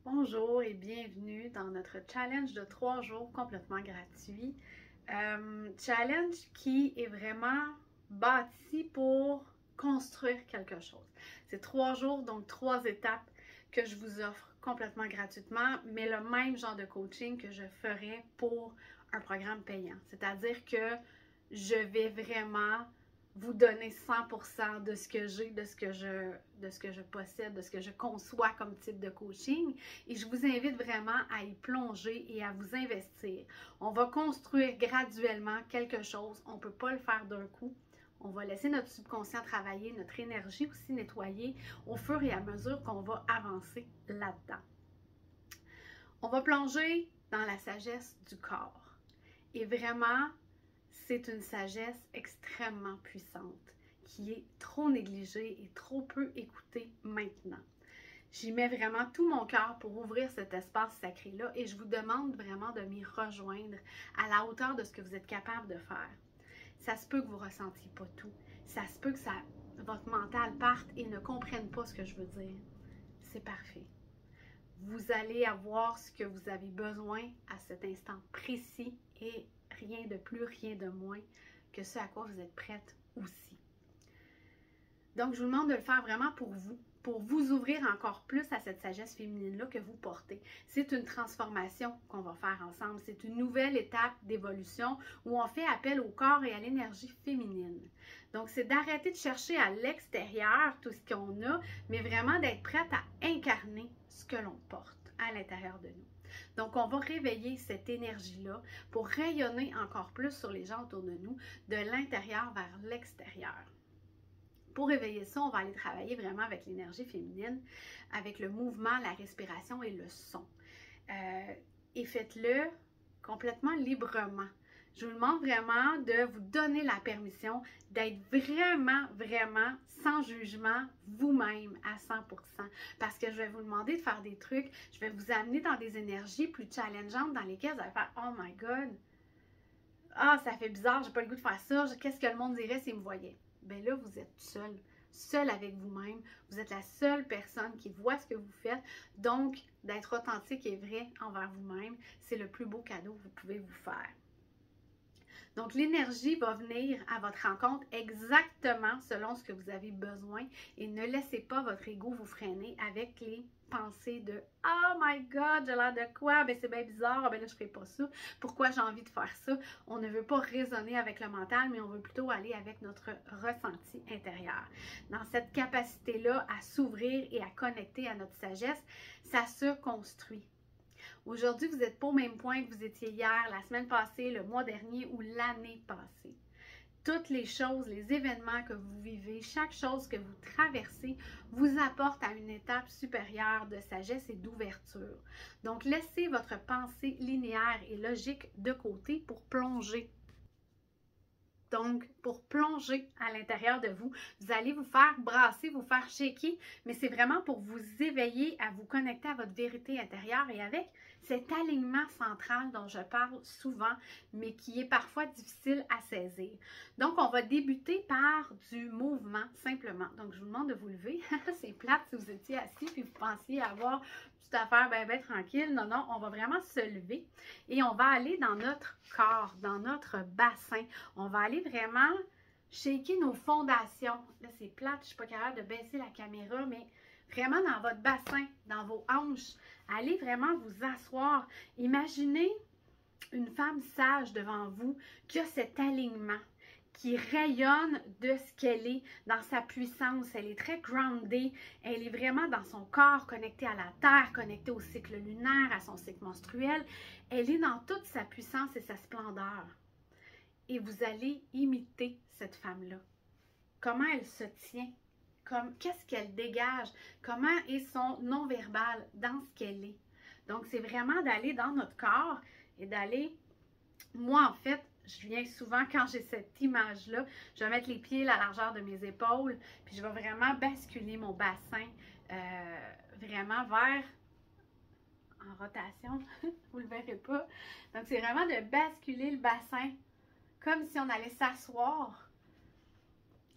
Bonjour et bienvenue dans notre challenge de 3 jours complètement gratuit. Challenge qui est vraiment bâti pour construire quelque chose. C'est 3 jours, donc 3 étapes que je vous offre complètement gratuitement, mais le même genre de coaching que je ferais pour un programme payant. C'est-à-dire que je vais vraiment vous donner 100% de ce que j'ai, de ce que je possède, de ce que je conçois comme type de coaching. Et je vous invite vraiment à y plonger et à vous investir. On va construire graduellement quelque chose. On ne peut pas le faire d'un coup. On va laisser notre subconscient travailler, notre énergie aussi nettoyer au fur et à mesure qu'on va avancer là-dedans. On va plonger dans la sagesse du corps. Et vraiment, c'est une sagesse extrêmement puissante qui est trop négligée et trop peu écoutée maintenant. J'y mets vraiment tout mon cœur pour ouvrir cet espace sacré-là et je vous demande vraiment de m'y rejoindre à la hauteur de ce que vous êtes capable de faire. Ça se peut que vous ne ressentiez pas tout. Ça se peut que votre mental parte et ne comprenne pas ce que je veux dire. C'est parfait. Vous allez avoir ce que vous avez besoin à cet instant précis et rien de plus, rien de moins que ce à quoi vous êtes prête aussi. Donc, je vous demande de le faire vraiment pour vous ouvrir encore plus à cette sagesse féminine-là que vous portez. C'est une transformation qu'on va faire ensemble. C'est une nouvelle étape d'évolution où on fait appel au corps et à l'énergie féminine. Donc, c'est d'arrêter de chercher à l'extérieur tout ce qu'on a, mais vraiment d'être prête à incarner ce que l'on porte à l'intérieur de nous. Donc, on va réveiller cette énergie-là pour rayonner encore plus sur les gens autour de nous, de l'intérieur vers l'extérieur. Pour réveiller ça, on va aller travailler vraiment avec l'énergie féminine, avec le mouvement, la respiration et le son. Et faites-le complètement librement. Je vous demande vraiment de vous donner la permission d'être vraiment sans jugement vous-même à 100%. Parce que je vais vous demander de faire des trucs, je vais vous amener dans des énergies plus challengeantes dans lesquelles vous allez faire « Oh my God! Ah, ça fait bizarre, j'ai pas le goût de faire ça, qu'est-ce que le monde dirait s'il me voyait? » Bien là, vous êtes seul avec vous-même. Vous êtes la seule personne qui voit ce que vous faites. Donc, d'être authentique et vrai envers vous-même, c'est le plus beau cadeau que vous pouvez vous faire. Donc, l'énergie va venir à votre rencontre exactement selon ce que vous avez besoin et ne laissez pas votre ego vous freiner avec les pensées de « Oh my God, j'ai l'air de quoi? Ben c'est bien bizarre, ben là je ne ferai pas ça. Pourquoi j'ai envie de faire ça? » On ne veut pas raisonner avec le mental, mais on veut plutôt aller avec notre ressenti intérieur. Dans cette capacité-là à s'ouvrir et à connecter à notre sagesse, ça se construit. Aujourd'hui, vous n'êtes pas au même point que vous étiez hier, la semaine passée, le mois dernier ou l'année passée. Toutes les choses, les événements que vous vivez, chaque chose que vous traversez vous apporte à une étape supérieure de sagesse et d'ouverture. Donc, laissez votre pensée linéaire et logique de côté pour plonger. Donc, pour plonger à l'intérieur de vous, vous allez vous faire brasser, vous faire shaker, mais c'est vraiment pour vous éveiller à vous connecter à votre vérité intérieure et avec cet alignement central dont je parle souvent, mais qui est parfois difficile à saisir. Donc, on va débuter par du mouvement, simplement. Donc, je vous demande de vous lever. C'est plate si vous étiez assis et vous pensiez avoir toute affaire bien tranquille. Non, non, on va vraiment se lever et on va aller dans notre corps, dans notre bassin. On va aller vraiment shaker nos fondations. Là, c'est plate, je ne suis pas capable de baisser la caméra, mais vraiment dans votre bassin, dans vos hanches. Allez vraiment vous asseoir. Imaginez une femme sage devant vous qui a cet alignement, qui rayonne de ce qu'elle est, dans sa puissance. Elle est très groundée. Elle est vraiment dans son corps, connectée à la terre, connectée au cycle lunaire, à son cycle menstruel. Elle est dans toute sa puissance et sa splendeur. Et vous allez imiter cette femme-là. Comment elle se tient? Qu'est-ce qu'elle dégage? Comment est son non-verbal dans ce qu'elle est? Donc, c'est vraiment d'aller dans notre corps et d'aller... Moi, en fait, je viens souvent, quand j'ai cette image-là, je vais mettre les pieds à la largeur de mes épaules, puis je vais vraiment basculer mon bassin vraiment vers... en rotation, vous ne le verrez pas. Donc, c'est vraiment de basculer le bassin comme si on allait s'asseoir.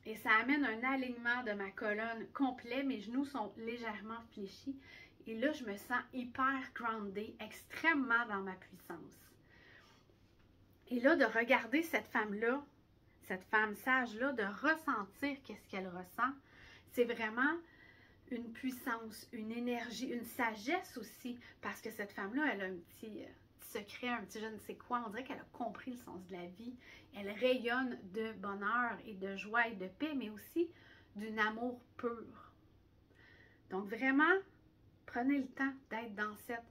Et ça amène un alignement de ma colonne complet. Mes genoux sont légèrement fléchis. Et là, je me sens hyper groundée, extrêmement dans ma puissance. Et là, de regarder cette femme-là, cette femme sage-là, de ressentir qu'est-ce qu'elle ressent, c'est vraiment une puissance, une énergie, une sagesse aussi, parce que cette femme-là, elle a un petit secret, un petit je ne sais quoi, on dirait qu'elle a compris le sens de la vie. Elle rayonne de bonheur et de joie et de paix, mais aussi d'un amour pur. Donc vraiment, prenez le temps d'être dans cette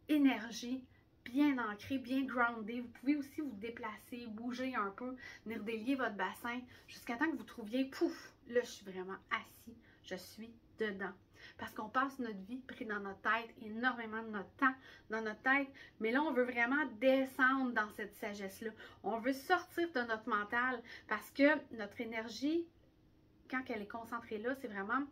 énergie bien ancrée, bien groundée. Vous pouvez aussi vous déplacer, bouger un peu, venir délier votre bassin jusqu'à temps que vous trouviez, pouf, là je suis vraiment assis, je suis dedans. Parce qu'on passe notre vie pris dans notre tête, énormément de notre temps dans notre tête, mais là on veut vraiment descendre dans cette sagesse-là. On veut sortir de notre mental parce que notre énergie, quand elle est concentrée là, c'est vraiment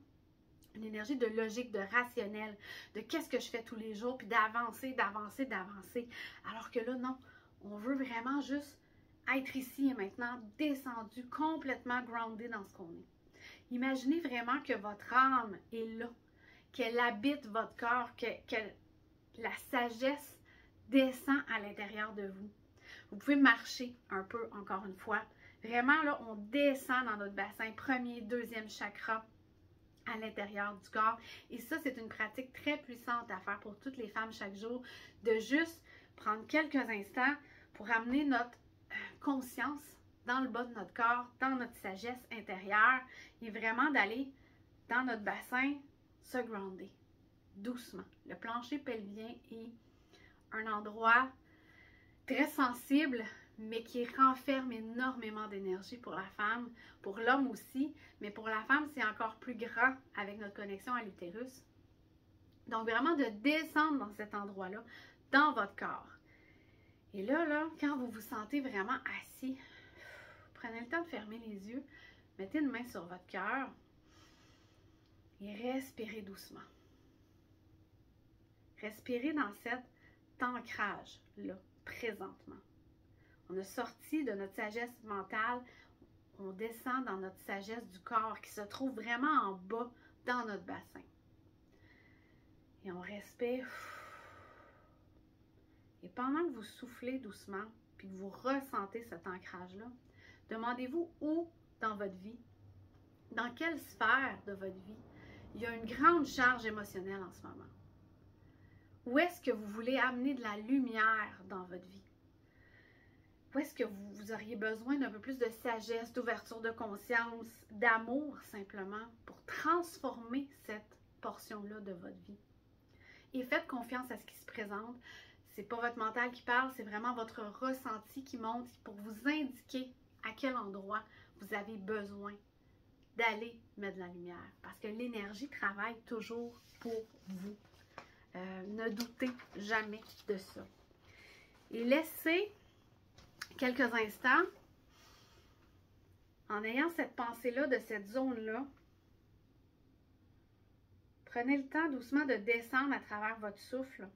une énergie de logique, de rationnel, de qu'est-ce que je fais tous les jours, puis d'avancer, d'avancer, d'avancer. Alors que là, non, on veut vraiment juste être ici et maintenant, descendu, complètement groundé dans ce qu'on est. Imaginez vraiment que votre âme est là, qu'elle habite votre corps, que la sagesse descend à l'intérieur de vous. Vous pouvez marcher un peu, encore une fois. Vraiment, là, on descend dans notre bassin, premier, deuxième chakra, à l'intérieur du corps. Et ça, c'est une pratique très puissante à faire pour toutes les femmes chaque jour, de juste prendre quelques instants pour amener notre conscience dans le bas de notre corps, dans notre sagesse intérieure et vraiment d'aller dans notre bassin se grounder doucement. Le plancher pelvien est un endroit très sensible, mais qui renferme énormément d'énergie pour la femme, pour l'homme aussi, mais pour la femme, c'est encore plus grand avec notre connexion à l'utérus. Donc, vraiment de descendre dans cet endroit-là, dans votre corps. Et là, quand vous vous sentez vraiment assis, prenez le temps de fermer les yeux, mettez une main sur votre cœur et respirez doucement. Respirez dans cet ancrage-là, présentement. On a sorti de notre sagesse mentale, on descend dans notre sagesse du corps qui se trouve vraiment en bas dans notre bassin. Et on respire. Et pendant que vous soufflez doucement, puis que vous ressentez cet ancrage-là, demandez-vous où dans votre vie, dans quelle sphère de votre vie, il y a une grande charge émotionnelle en ce moment. Où est-ce que vous voulez amener de la lumière dans votre vie? Où est-ce que vous auriez besoin d'un peu plus de sagesse, d'ouverture de conscience, d'amour simplement, pour transformer cette portion-là de votre vie? Et faites confiance à ce qui se présente. C'est pas votre mental qui parle, c'est vraiment votre ressenti qui monte pour vous indiquer à quel endroit vous avez besoin d'aller mettre de la lumière. Parce que l'énergie travaille toujours pour vous. Ne doutez jamais de ça. Et laissez quelques instants, en ayant cette pensée-là de cette zone-là, prenez le temps doucement de descendre à travers votre souffle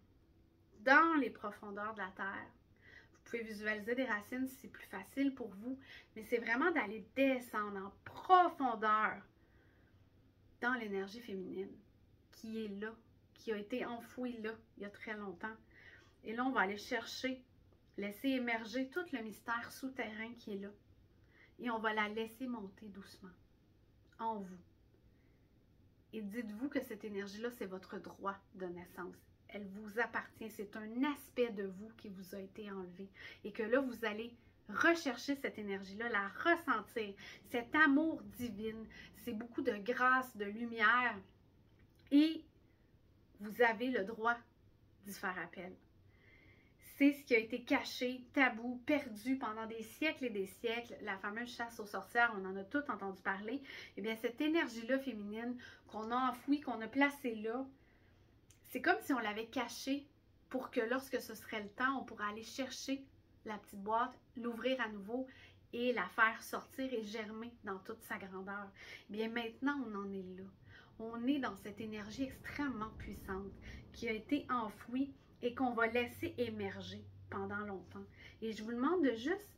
dans les profondeurs de la terre. Vous pouvez visualiser des racines si c'est plus facile pour vous, mais c'est vraiment d'aller descendre en profondeur dans l'énergie féminine qui est là, qui a été enfouie là il y a très longtemps. Et là, on va aller chercher, laisser émerger tout le mystère souterrain qui est là. Et on va la laisser monter doucement en vous. Et dites-vous que cette énergie-là, c'est votre droit de naissance. Elle vous appartient. C'est un aspect de vous qui vous a été enlevé. Et que là, vous allez rechercher cette énergie-là, la ressentir. Cet amour divin, c'est beaucoup de grâce, de lumière. Et vous avez le droit d'y faire appel. C'est ce qui a été caché, tabou, perdu pendant des siècles et des siècles, la fameuse chasse aux sorcières, on en a tous entendu parler. Eh bien, cette énergie-là féminine qu'on a enfouie, qu'on a placée là, c'est comme si on l'avait cachée pour que lorsque ce serait le temps, on pourrait aller chercher la petite boîte, l'ouvrir à nouveau et la faire sortir et germer dans toute sa grandeur. Eh bien, maintenant, on en est là. On est dans cette énergie extrêmement puissante qui a été enfouie et qu'on va laisser émerger pendant longtemps. Et je vous demande de juste,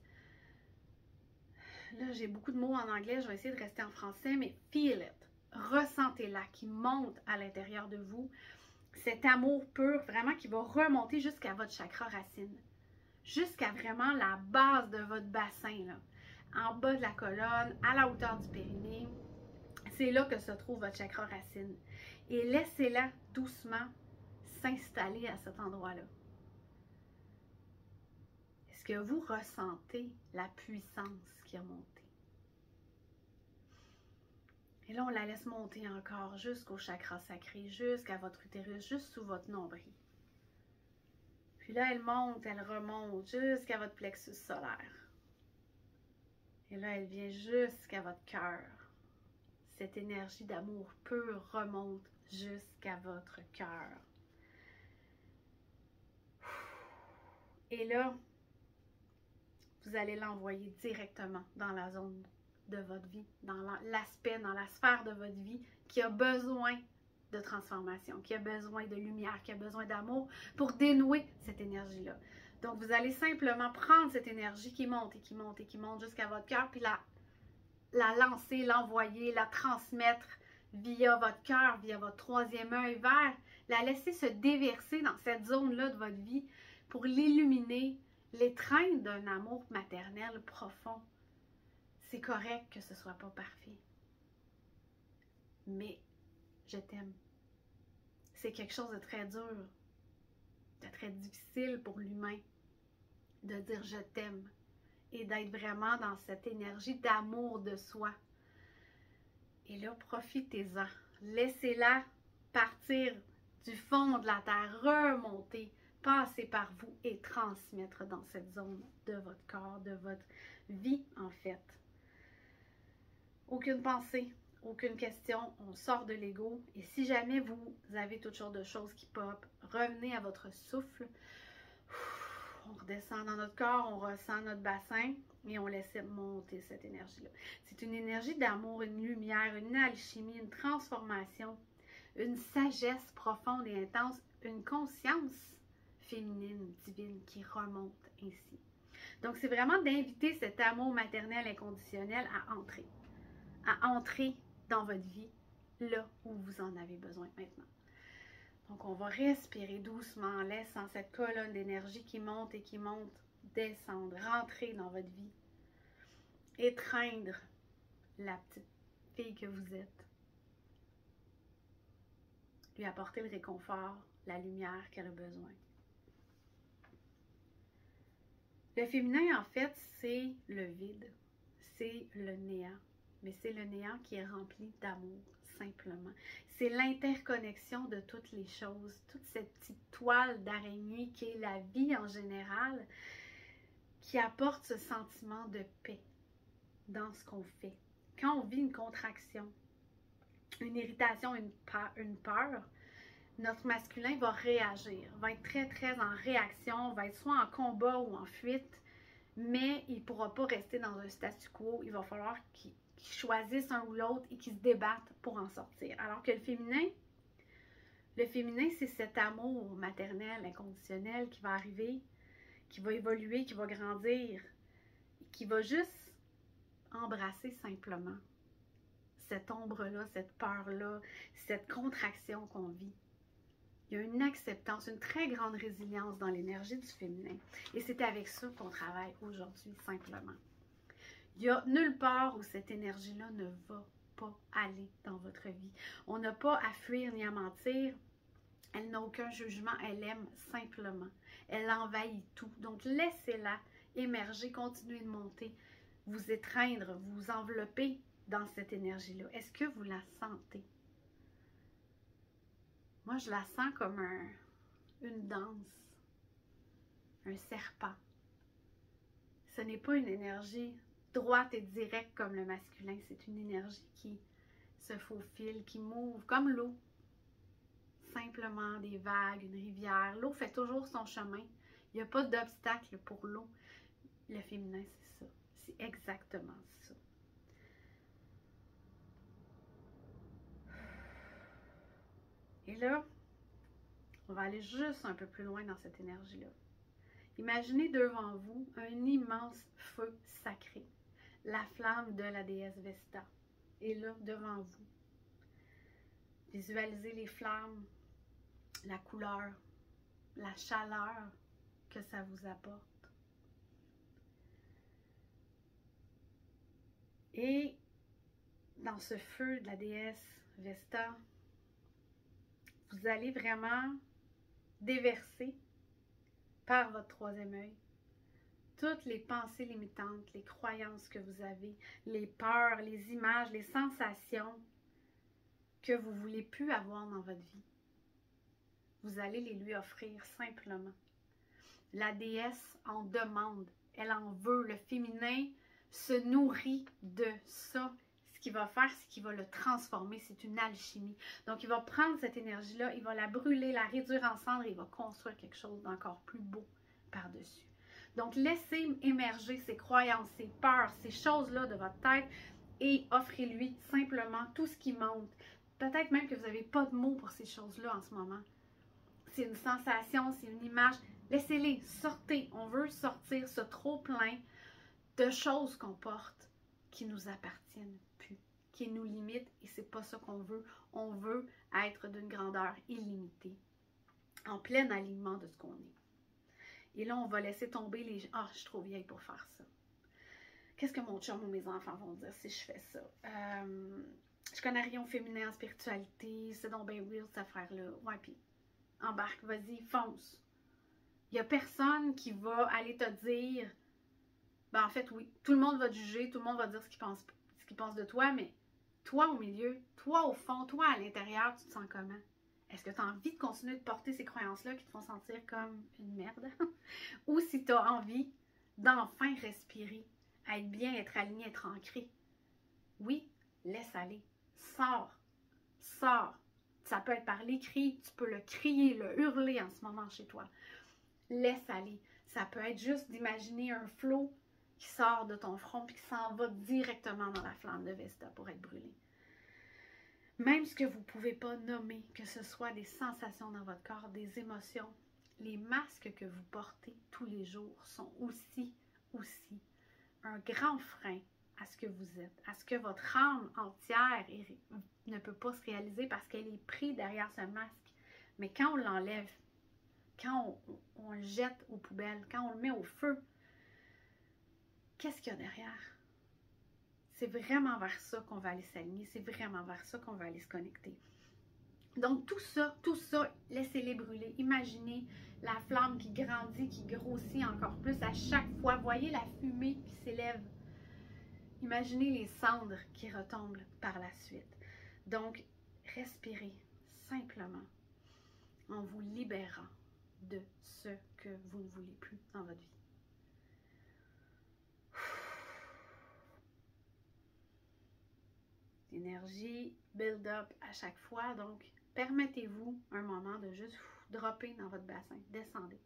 là j'ai beaucoup de mots en anglais, je vais essayer de rester en français, mais feel it, ressentez-la qui monte à l'intérieur de vous. cet amour pur, vraiment qui va remonter jusqu'à votre chakra racine, jusqu'à vraiment la base de votre bassin, là, en bas de la colonne, à la hauteur du périnée. C'est là que se trouve votre chakra racine. Et laissez-la doucement s'installer à cet endroit-là. Est-ce que vous ressentez la puissance qui a monté? Et là, on la laisse monter encore jusqu'au chakra sacré, jusqu'à votre utérus, juste sous votre nombril. Puis là, elle monte, elle remonte jusqu'à votre plexus solaire. Et là, elle vient jusqu'à votre cœur. Cette énergie d'amour pur remonte jusqu'à votre cœur. Et là, vous allez l'envoyer directement dans la zone de votre vie, dans l'aspect, dans la sphère de votre vie qui a besoin de transformation, qui a besoin de lumière, qui a besoin d'amour pour dénouer cette énergie-là. Donc, vous allez simplement prendre cette énergie qui monte et qui monte et qui monte jusqu'à votre cœur, puis la lancer, l'envoyer, la transmettre via votre cœur, via votre troisième œil vert, la laisser se déverser dans cette zone-là de votre vie pour l'illuminer, l'étreindre d'un amour maternel profond. C'est correct que ce ne soit pas parfait. Mais je t'aime. C'est quelque chose de très dur, de très difficile pour l'humain de dire je t'aime et d'être vraiment dans cette énergie d'amour de soi. Et là, profitez-en. Laissez-la partir du fond de la terre, remonter, passer par vous et transmettre dans cette zone de votre corps, de votre vie en fait. Aucune pensée, aucune question, on sort de l'ego. Et si jamais vous avez toutes sortes de choses qui pop, revenez à votre souffle. On redescend dans notre corps, on ressent notre bassin et on laisse monter cette énergie-là. C'est une énergie d'amour, une lumière, une alchimie, une transformation, une sagesse profonde et intense, une conscience féminine, divine qui remonte ainsi. Donc, c'est vraiment d'inviter cet amour maternel inconditionnel à entrer dans votre vie, là où vous en avez besoin maintenant. Donc, on va respirer doucement en laissant cette colonne d'énergie qui monte, descendre, rentrer dans votre vie. Étreindre la petite fille que vous êtes. Lui apporter le réconfort, la lumière qu'elle a besoin. Le féminin, en fait, c'est le vide, c'est le néant. Mais c'est le néant qui est rempli d'amour, simplement. C'est l'interconnexion de toutes les choses, toute cette petite toile d'araignée qui est la vie en général, qui apporte ce sentiment de paix dans ce qu'on fait. Quand on vit une contraction, une irritation, une peur, notre masculin va réagir, va être très, très en réaction, va être soit en combat ou en fuite, mais il ne pourra pas rester dans un statu quo. Il va falloir qu'il choisissent un ou l'autre et qui se débattent pour en sortir. Alors que le féminin, c'est cet amour maternel, inconditionnel qui va arriver, qui va évoluer, qui va grandir, qui va juste embrasser simplement cette ombre-là, cette peur-là, cette contraction qu'on vit. Il y a une acceptance, une très grande résilience dans l'énergie du féminin. Et c'est avec ça qu'on travaille aujourd'hui, simplement. Il n'y a nulle part où cette énergie-là ne va pas aller dans votre vie. On n'a pas à fuir ni à mentir. Elle n'a aucun jugement. Elle aime simplement. Elle envahit tout. Donc, laissez-la émerger, continuer de monter, vous étreindre, vous envelopper dans cette énergie-là. Est-ce que vous la sentez? Moi, je la sens comme une danse, un serpent. Ce n'est pas une énergie droite et directe comme le masculin. C'est une énergie qui se faufile, qui move comme l'eau. Simplement des vagues, une rivière. L'eau fait toujours son chemin. Il n'y a pas d'obstacle pour l'eau. Le féminin, c'est ça. C'est exactement ça. Et là, on va aller juste un peu plus loin dans cette énergie-là. Imaginez devant vous un immense feu sacré. La flamme de la déesse Vesta est là devant vous. Visualisez les flammes la couleur, la chaleur que ça vous apporte. Et dans ce feu de la déesse Vesta, vous allez vraiment déverser par votre troisième œil toutes les pensées limitantes, les croyances que vous avez, les peurs, les images, les sensations que vous ne voulez plus avoir dans votre vie. Vous allez les lui offrir simplement. La déesse en demande, elle en veut. Le féminin se nourrit de ça. Ce qu'il va faire, c'est qu'il va le transformer. C'est une alchimie. Donc, il va prendre cette énergie-là, il va la brûler, la réduire en cendres et il va construire quelque chose d'encore plus beau par-dessus. Donc, laissez émerger ces croyances, ces peurs, ces choses-là de votre tête et offrez-lui simplement tout ce qui monte. Peut-être même que vous n'avez pas de mots pour ces choses-là en ce moment. C'est une sensation, c'est une image. Laissez-les, sortez. On veut sortir ce trop-plein de choses qu'on porte qui nous appartiennent plus, qui nous limitent et c'est pas ça qu'on veut. On veut être d'une grandeur illimitée, en plein alignement de ce qu'on est. Et là, on va laisser tomber les... Ah, je suis trop vieille pour faire ça. Qu'est-ce que mon chum ou mes enfants vont dire si je fais ça? Je connais rien au féminin en spiritualité, c'est donc bien weird cette affaire-là. Ouais, puis embarque, vas-y, fonce. Il n'y a personne qui va aller te dire, ben en fait, oui, tout le monde va te juger, tout le monde va dire ce qu'il pense de toi, mais toi au milieu, toi au fond, toi à l'intérieur, tu te sens comment? Est-ce que tu as envie de continuer de porter ces croyances-là qui te font sentir comme une merde? Ou si tu as envie d'enfin respirer, être bien, être aligné, être ancré? Oui, laisse aller. Sors. Sors. Ça peut être par l'écrit, tu peux le crier, le hurler en ce moment chez toi. Laisse aller. Ça peut être juste d'imaginer un flot qui sort de ton front et qui s'en va directement dans la flamme de Vesta pour être brûlé. Même ce que vous ne pouvez pas nommer, que ce soit des sensations dans votre corps, des émotions, les masques que vous portez tous les jours sont aussi un grand frein à ce que vous êtes, à ce que votre âme entière ne peut pas se réaliser parce qu'elle est prise derrière ce masque. Mais quand on l'enlève, quand on le jette aux poubelles, quand on le met au feu, qu'est-ce qu'il y a derrière? C'est vraiment vers ça qu'on va aller s'aligner, c'est vraiment vers ça qu'on va aller se connecter. Donc tout ça, laissez-les brûler. Imaginez la flamme qui grandit, qui grossit encore plus à chaque fois. Voyez la fumée qui s'élève. Imaginez les cendres qui retombent par la suite. Donc, respirez simplement en vous libérant de ce que vous ne voulez plus dans votre vie. L'énergie build up à chaque fois, donc permettez-vous un moment de juste dropper dans votre bassin, descendez.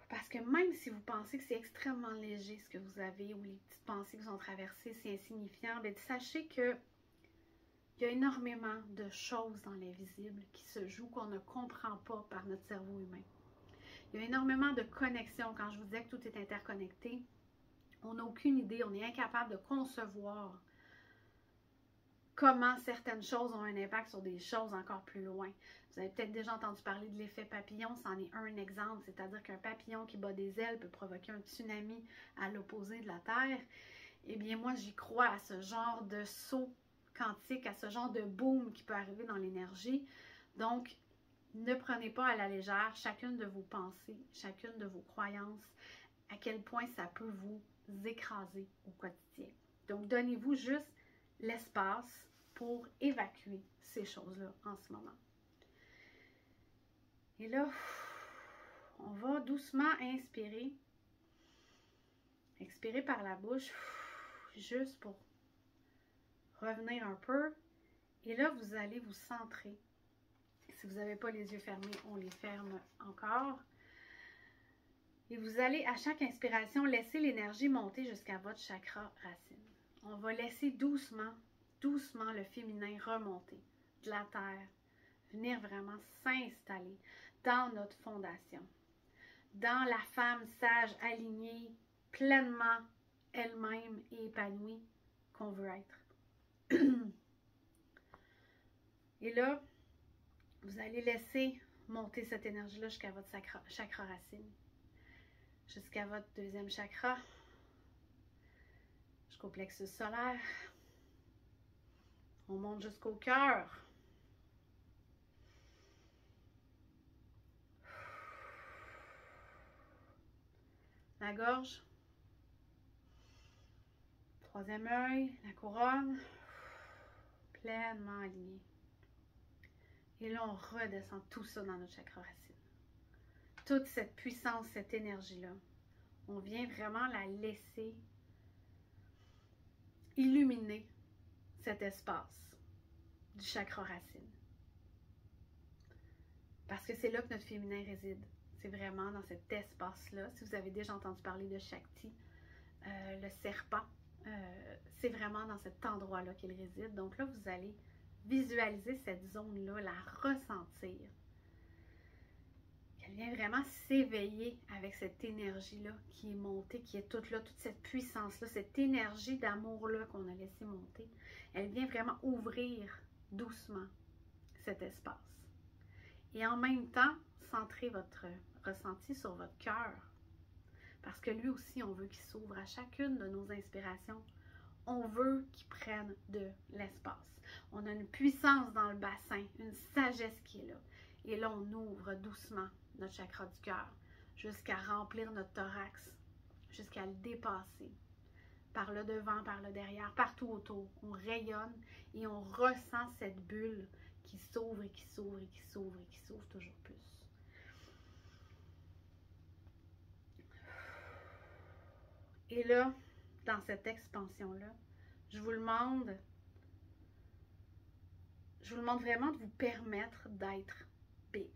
Parce que même si vous pensez que c'est extrêmement léger ce que vous avez ou les petites pensées que vous ont traversées, c'est insignifiant, bien, sachez que il y a énormément de choses dans l'invisible qui se jouent qu'on ne comprend pas par notre cerveau humain. Il y a énormément de connexions. Quand je vous disais que tout est interconnecté, on n'a aucune idée, on est incapable de concevoir comment certaines choses ont un impact sur des choses encore plus loin. Vous avez peut-être déjà entendu parler de l'effet papillon, c'en est un exemple, c'est-à-dire qu'un papillon qui bat des ailes peut provoquer un tsunami à l'opposé de la Terre. Eh bien, moi, j'y crois à ce genre de saut quantique, à ce genre de boom qui peut arriver dans l'énergie. Donc, ne prenez pas à la légère chacune de vos pensées, chacune de vos croyances, à quel point ça peut vous écraser au quotidien. Donc, donnez-vous juste l'espace pour évacuer ces choses-là en ce moment. Et là, on va doucement inspirer. Expirer par la bouche, juste pour revenir un peu. Et là, vous allez vous centrer. Si vous n'avez pas les yeux fermés, on les ferme encore. Et vous allez, à chaque inspiration, laisser l'énergie monter jusqu'à votre chakra racine. On va laisser doucement le féminin remonter de la terre, venir vraiment s'installer dans notre fondation, dans la femme sage, alignée, pleinement elle-même et épanouie qu'on veut être. Et là, Vous allez laisser monter cette énergie-là jusqu'à votre chakra racine, jusqu'à votre deuxième chakra, jusqu'au plexus solaire. On monte jusqu'au cœur. La gorge. Troisième œil, la couronne. Pleinement aligné. Et là, on redescend tout ça dans notre chakra racine. Toute cette puissance, cette énergie-là, on vient vraiment la laisser illuminer cet espace du chakra racine. Parce que c'est là que notre féminin réside. C'est vraiment dans cet espace-là. Si vous avez déjà entendu parler de Shakti, le serpent, c'est vraiment dans cet endroit-là qu'il réside. Donc là, vous allez visualiser cette zone-là, la ressentir. Elle vient vraiment s'éveiller avec cette énergie-là qui est montée, qui est toute là, toute cette puissance-là, cette énergie d'amour-là qu'on a laissé monter. Elle vient vraiment ouvrir doucement cet espace. Et en même temps, centrer votre ressenti sur votre cœur. Parce que lui aussi, on veut qu'il s'ouvre à chacune de nos inspirations. On veut qu'il prenne de l'espace. On a une puissance dans le bassin, une sagesse qui est là. Et là, on ouvre doucement notre chakra du cœur jusqu'à remplir notre thorax, jusqu'à le dépasser. Par le devant, par le derrière, partout autour. On rayonne et on ressent cette bulle qui s'ouvre et qui s'ouvre et qui s'ouvre et qui s'ouvre toujours plus. Et là, dans cette expansion-là, je vous demande vraiment de vous permettre d'être big,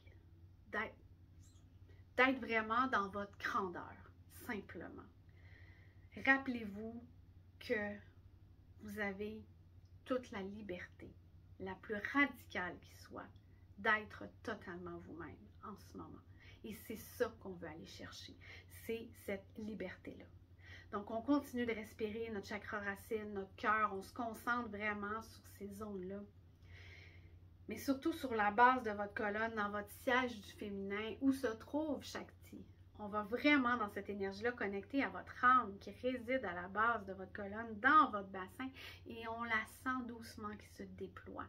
d'être vraiment dans votre grandeur, simplement. Rappelez-vous que vous avez toute la liberté, la plus radicale qui soit, d'être totalement vous-même en ce moment. Et c'est ça qu'on veut aller chercher, c'est cette liberté-là. Donc, on continue de respirer notre chakra racine, notre cœur, on se concentre vraiment sur ces zones-là. Mais surtout sur la base de votre colonne, dans votre siège du féminin, où se trouve Shakti. On va vraiment dans cette énergie-là connecter à votre âme qui réside à la base de votre colonne, dans votre bassin, et on la sent doucement qui se déploie.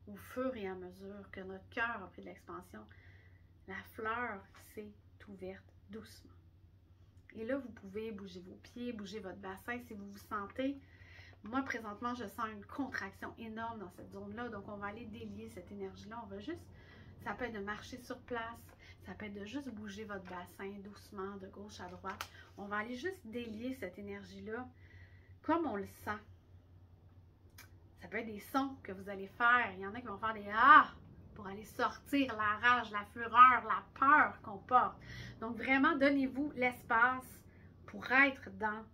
Au fur et à mesure que notre cœur a pris de l'expansion, la fleur s'est ouverte doucement. Et là, vous pouvez bouger vos pieds, bouger votre bassin si vous vous sentez. Moi, présentement, je sens une contraction énorme dans cette zone-là. Donc, on va aller délier cette énergie-là. On va juste, ça peut être de marcher sur place. Ça peut être de juste bouger votre bassin doucement, de gauche à droite. On va aller juste délier cette énergie-là comme on le sent. Ça peut être des sons que vous allez faire. Il y en a qui vont faire des « ah » pour aller sortir la rage, la fureur, la peur qu'on porte. Donc, vraiment, donnez-vous l'espace pour être dans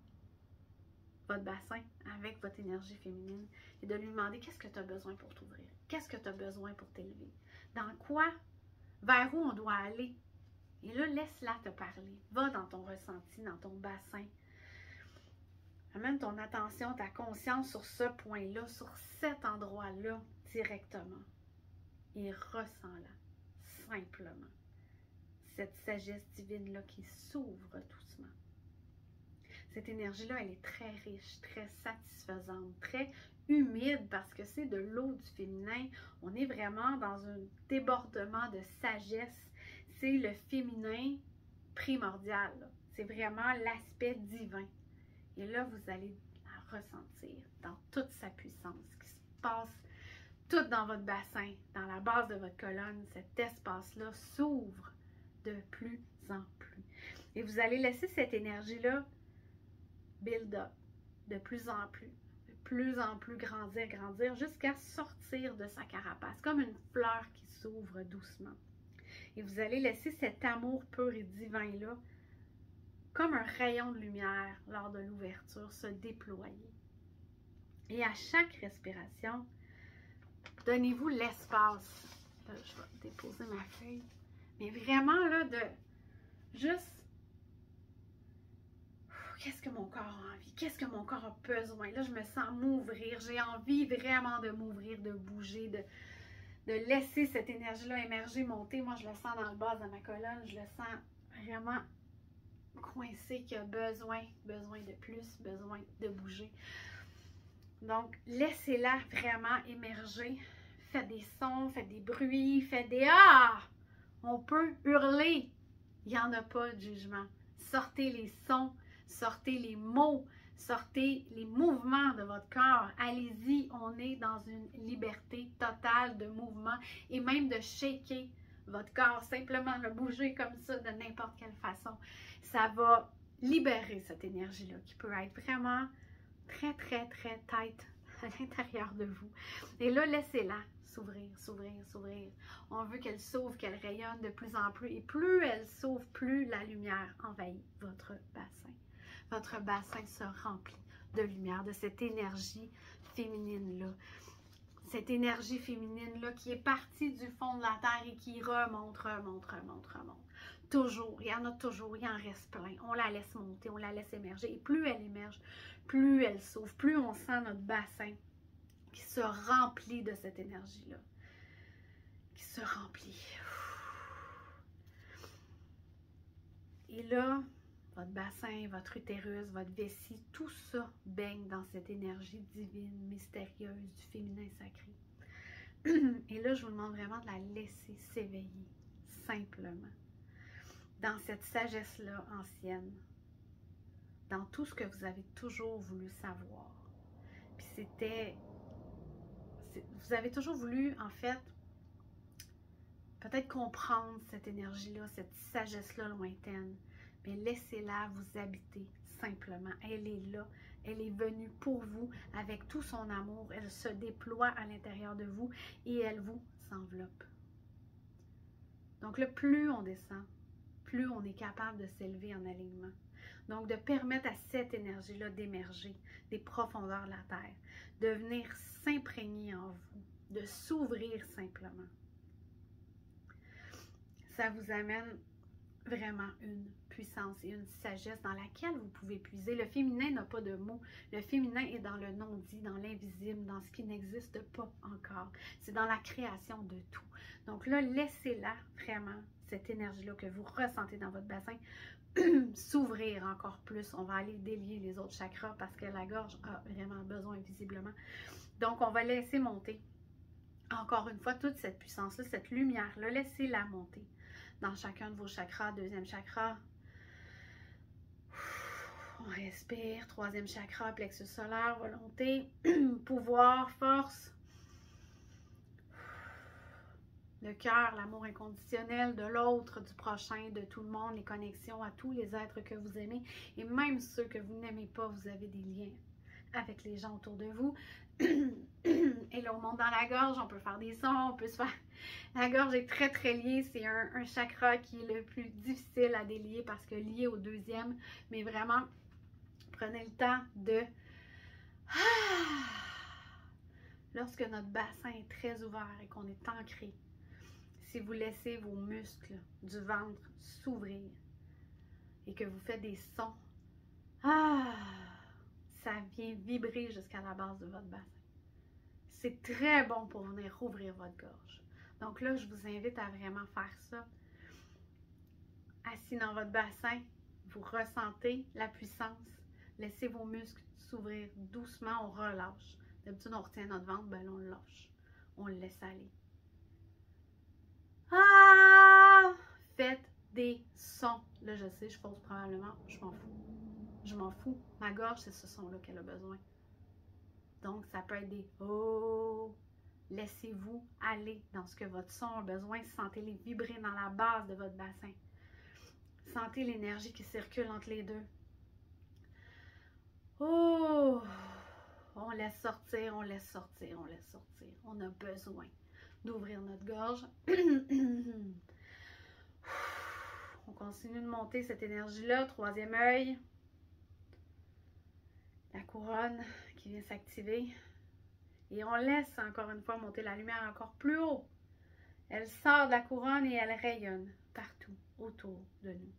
votre bassin avec votre énergie féminine et de lui demander qu'est-ce que tu as besoin pour t'ouvrir, qu'est-ce que tu as besoin pour t'élever, dans quoi, vers où on doit aller. Et là, laisse-la te parler. Va dans ton ressenti, dans ton bassin. Amène ton attention, ta conscience sur ce point-là, sur cet endroit-là directement. Et ressens-la simplement. Cette sagesse divine-là qui s'ouvre doucement. Cette énergie-là, elle est très riche, très satisfaisante, très humide parce que c'est de l'eau du féminin. On est vraiment dans un débordement de sagesse. C'est le féminin primordial. C'est vraiment l'aspect divin. Et là, vous allez la ressentir dans toute sa puissance qui se passe tout dans votre bassin, dans la base de votre colonne. Cet espace-là s'ouvre de plus en plus. Et vous allez laisser cette énergie-là build up de plus en plus grandir, grandir, jusqu'à sortir de sa carapace, comme une fleur qui s'ouvre doucement. Et vous allez laisser cet amour pur et divin-là, comme un rayon de lumière lors de l'ouverture, se déployer. Et à chaque respiration, donnez-vous l'espace. Là, je vais déposer ma feuille. Mais vraiment, là, de juste qu'est-ce que mon corps a envie? Qu'est-ce que mon corps a besoin? Là, je me sens m'ouvrir. J'ai envie vraiment de m'ouvrir, de bouger, de laisser cette énergie-là émerger, monter. Moi, je le sens dans le bas de ma colonne. Je le sens vraiment coincé, qui a besoin de plus, besoin de bouger. Donc, laissez-la vraiment émerger. Faites des sons, faites des bruits, faites des « ah ». On peut hurler. Il n'y en a pas de jugement. Sortez les sons, sortez les mots, sortez les mouvements de votre corps. Allez-y, on est dans une liberté totale de mouvement et même de shaker votre corps, simplement le bouger comme ça de n'importe quelle façon. Ça va libérer cette énergie-là qui peut être vraiment très, très, très tight à l'intérieur de vous. Et là, laissez-la s'ouvrir, s'ouvrir, s'ouvrir. On veut qu'elle s'ouvre, qu'elle rayonne de plus en plus. Et plus elle s'ouvre, plus la lumière envahit votre bassin. Votre bassin se remplit de lumière, de cette énergie féminine-là. Cette énergie féminine-là qui est partie du fond de la terre et qui remonte, remonte, remonte, remonte. Toujours, il y en a toujours, il en reste plein. On la laisse monter, on la laisse émerger. Et plus elle émerge, plus elle s'ouvre, plus on sent notre bassin qui se remplit de cette énergie-là. Qui se remplit. Et là, votre bassin, votre utérus, votre vessie, tout ça baigne dans cette énergie divine, mystérieuse du féminin sacré. Et là, je vous demande vraiment de la laisser s'éveiller, simplement. Dans cette sagesse-là ancienne, dans tout ce que vous avez toujours voulu savoir. Puis c'était... Vous avez toujours voulu, en fait, peut-être comprendre cette énergie-là, cette sagesse-là lointaine. Mais laissez-la vous habiter simplement. Elle est là. Elle est venue pour vous avec tout son amour. Elle se déploie à l'intérieur de vous et elle vous enveloppe. Donc là, plus on descend, plus on est capable de s'élever en alignement. Donc, de permettre à cette énergie-là d'émerger des profondeurs de la Terre, de venir s'imprégner en vous, de s'ouvrir simplement. Ça vous amène vraiment une puissance et une sagesse dans laquelle vous pouvez puiser. Le féminin n'a pas de mots. Le féminin est dans le non-dit, dans l'invisible, dans ce qui n'existe pas encore. C'est dans la création de tout. Donc là, laissez-la vraiment, cette énergie-là que vous ressentez dans votre bassin, s'ouvrir encore plus. On va aller délier les autres chakras parce que la gorge a vraiment besoin visiblement. Donc, on va laisser monter encore une fois toute cette puissance-là, cette lumière-là. Laissez-la monter dans chacun de vos chakras. Deuxième chakra. On respire. Troisième chakra, plexus solaire, volonté, pouvoir, force. Le cœur, l'amour inconditionnel de l'autre, du prochain, de tout le monde, les connexions à tous les êtres que vous aimez. Et même ceux que vous n'aimez pas, vous avez des liens avec les gens autour de vous. Et là, on monte dans la gorge, on peut faire des sons, on peut se faire... La gorge est très, très liée. C'est un chakra qui est le plus difficile à délier parce que lié au deuxième. Mais vraiment, prenez le temps de... Lorsque notre bassin est très ouvert et qu'on est ancré, si vous laissez vos muscles du ventre s'ouvrir et que vous faites des sons, ça vient vibrer jusqu'à la base de votre bassin. C'est très bon pour venir rouvrir votre gorge. Donc là, je vous invite à vraiment faire ça. Assis dans votre bassin, vous ressentez la puissance. Laissez vos muscles s'ouvrir doucement, on relâche. D'habitude, on retient notre ventre, ben là, on le lâche. On le laisse aller. Faites des sons. Là, je sais, je fausse probablement. Je m'en fous. Je m'en fous. Ma gorge, c'est ce son-là qu'elle a besoin. Donc, ça peut être des oh. Laissez-vous aller dans ce que votre son a besoin. Sentez-les vibrer dans la base de votre bassin. Sentez l'énergie qui circule entre les deux. Oh! On laisse sortir, on laisse sortir, on laisse sortir. On a besoin d'ouvrir notre gorge. On continue de monter cette énergie-là. Troisième œil. La couronne qui vient s'activer. Et on laisse encore une fois monter la lumière encore plus haut. Elle sort de la couronne et elle rayonne partout autour de nous.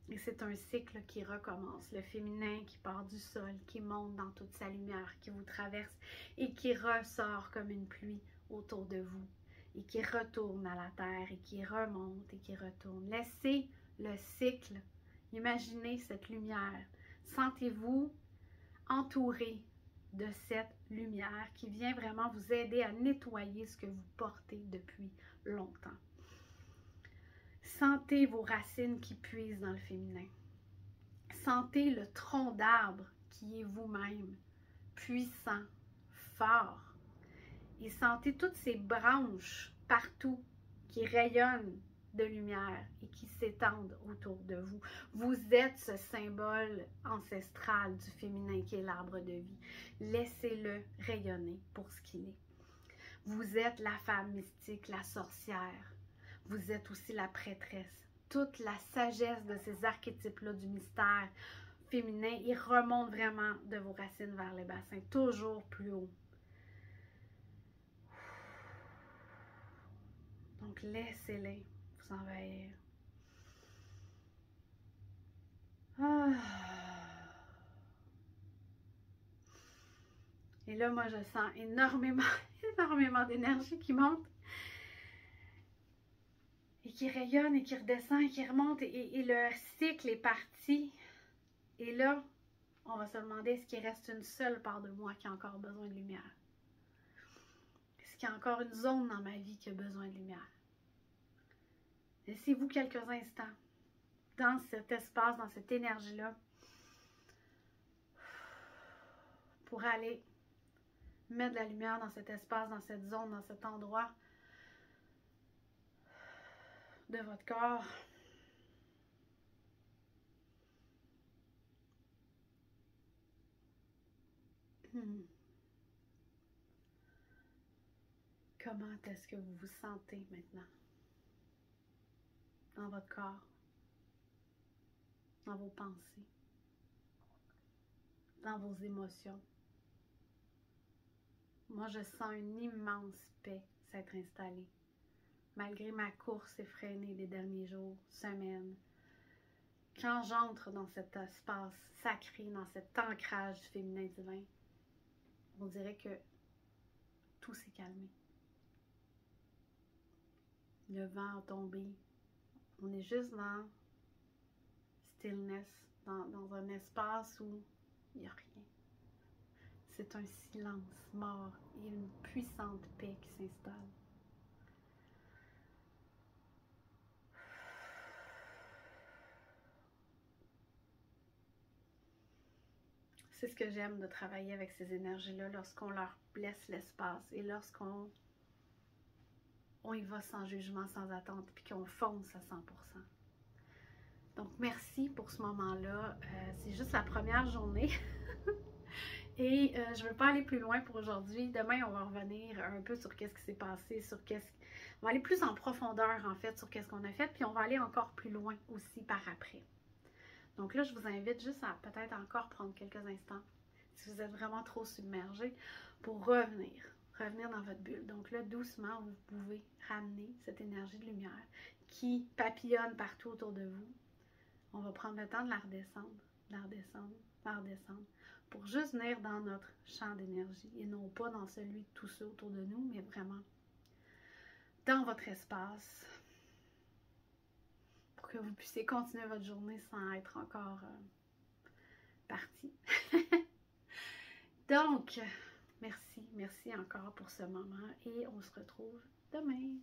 Et c'est un cycle qui recommence. Le féminin qui part du sol, qui monte dans toute sa lumière, qui vous traverse et qui ressort comme une pluie autour de vous et qui retourne à la terre et qui remonte et qui retourne. Laissez le cycle. Imaginez cette lumière. Sentez-vous entouré de cette lumière qui vient vraiment vous aider à nettoyer ce que vous portez depuis longtemps. Sentez vos racines qui puisent dans le féminin. Sentez le tronc d'arbre qui est vous-même, puissant, fort. Et sentez toutes ces branches partout qui rayonnent de lumière et qui s'étendent autour de vous. Vous êtes ce symbole ancestral du féminin qui est l'arbre de vie. Laissez-le rayonner pour ce qu'il est. Vous êtes la femme mystique, la sorcière. Vous êtes aussi la prêtresse. Toute la sagesse de ces archétypes-là du mystère féminin, ils remontent vraiment de vos racines vers le bassin, toujours plus haut. Donc, laissez-les vous envahir. Et là, moi, je sens énormément, énormément d'énergie qui monte et qui rayonne et qui redescend et qui remonte et le cycle est parti. Et là, on va se demander est-ce qu'il reste une seule part de moi qui a encore besoin de lumière? Est-ce qu'il y a encore une zone dans ma vie qui a besoin de lumière? Laissez-vous quelques instants dans cet espace, dans cette énergie-là, pour aller mettre de la lumière dans cet espace, dans cette zone, dans cet endroit de votre corps. Comment est-ce que vous vous sentez maintenant? Dans votre corps, dans vos pensées, dans vos émotions. Moi, je sens une immense paix s'être installée, malgré ma course effrénée des derniers jours, semaines. Quand j'entre dans cet espace sacré, dans cet ancrage du féminin divin, on dirait que tout s'est calmé. Le vent a tombé. On est juste dans stillness, dans un espace où il n'y a rien. C'est un silence mort et une puissante paix qui s'installe. C'est ce que j'aime de travailler avec ces énergies-là lorsqu'on leur laisse l'espace et lorsqu'on y va sans jugement, sans attente, puis qu'on fonce à 100%. Donc, merci pour ce moment-là. C'est juste la première journée. Et je ne veux pas aller plus loin pour aujourd'hui. Demain, on va revenir un peu sur qu'est-ce qui s'est passé, on va aller plus en profondeur, en fait, sur qu'est-ce qu'on a fait, puis on va aller encore plus loin aussi par après. Donc là, je vous invite juste à peut-être encore prendre quelques instants, si vous êtes vraiment trop submergé, pour revenir dans votre bulle. Donc là, doucement, vous pouvez ramener cette énergie de lumière qui papillonne partout autour de vous. On va prendre le temps de la redescendre, pour juste venir dans notre champ d'énergie et non pas dans celui de tous ceux autour de nous, mais vraiment dans votre espace pour que vous puissiez continuer votre journée sans être encore parti. Donc, merci encore pour ce moment et on se retrouve demain.